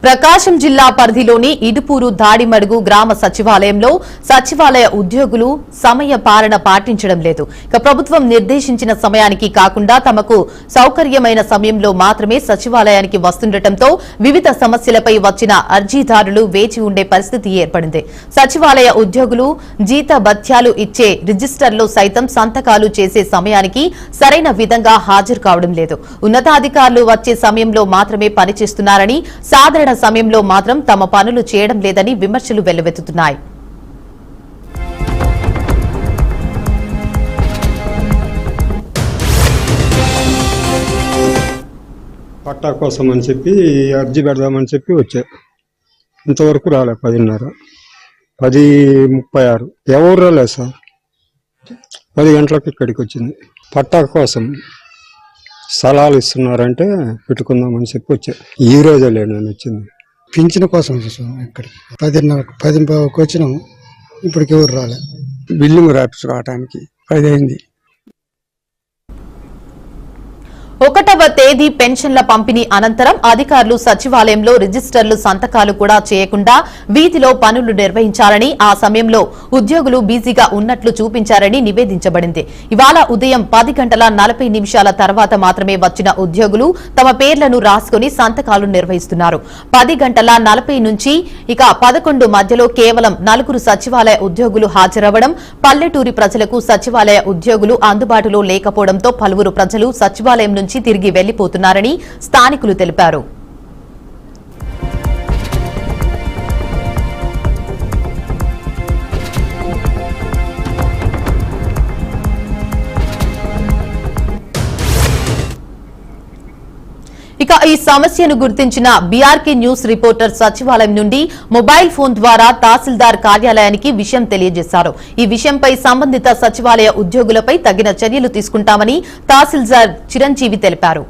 ప్రకాశం జిల్లా పరిధిలోని ఇడుపూరు దాడిమడుగు గ్రామ సచివాలయంలో సచివాలయ ఉద్యోగులు సమయ పాలన పాటించడం లేదు. ప్రభుత్వం నిర్దేశించిన సమయానికి కాకుండా తమకు సౌకర్యమైన సమయంలో మాత్రమే సచివాలయానికి వస్తుండటంతో వివిధ సమస్యలపై వచ్చిన అర్జీదారులు వేచి ఉండే పరిస్థితి ఏర్పడింది. సచివాలయ ఉద్యోగులు జీతభత్యాలు ఇచ్చే రిజిస్టర్లో సైతం సంతకాలు చేసే సమయానికి సరైన విధంగా హాజరు కావడం లేదు. ఉన్నతాధికారులు వచ్చే సమయంలో మాత్రమే పనిచేస్తున్నారని, సాధారణ సమయంలో మాత్రం తమ పనులు చేయడం లేదని విమర్శలు వెల్లువెత్తుతున్నాయి. పట్టా కోసం అని చెప్పి అర్జీ పెడదామని చెప్పి వచ్చా. ఇంతవరకు రాలే. 10:30, 10:36 ఎవరు రాలేదు సార్. 10 గంటలకు ఇక్కడికి వచ్చింది. పట్టా కోసం స్థలాలు ఇస్తున్నారంటే పెట్టుకుందామని చెప్పి వచ్చా. ఈ రోజే లేను నేను వచ్చింది. పింఛన్ కోసం ఇక్కడికి 10:30, 10:15 వచ్చినాము. ఇప్పటికి ఎవరు రాలే. బిల్డింగ్ రాపించుకోవటానికి 10 అయింది. 1వ తేదీ పెన్షన్ల పంపిణీ అనంతరం అధికారులు సచివాలయంలో రిజిస్టర్లు సంతకాలు కూడా చేయకుండా వీధిలో పనులు నిర్వహించారని, ఆ సమయంలో ఉద్యోగులు బిజీగా ఉన్నట్లు చూపించారని నివేదించబడింది. ఇవాళ ఉదయం 10:40 తర్వాత మాత్రమే వచ్చిన ఉద్యోగులు తమ పేర్లను రాసుకుని సంతకాలు నిర్వహిస్తున్నారు. 10:40 నుంచి ఇక 11 మధ్యలో కేవలం 4 సచివాలయ ఉద్యోగులు హాజరవ్వడం, పల్లెటూరి ప్రజలకు సచివాలయ ఉద్యోగులు అందుబాటులో లేకపోవడంతో పలువురు ప్రజలు సచివాలయం నుంచి తిరిగి వెళ్లిపోతున్నారని స్థానికులు తెలిపారు. ఇక ఈ సమస్యను గుర్తించిన బీఆర్కే న్యూస్ రిపోర్టర్ సచివాలయం నుండి మొబైల్ ఫోన్ ద్వారా తహసీల్దార్ కార్యాలయానికి విషయం తెలియజేశారు. ఈ విషయంపై సంబంధిత సచివాలయ ఉద్యోగులపై తగిన చర్యలు తీసుకుంటామని తహసీల్దార్ చిరంజీవి తెలిపారు.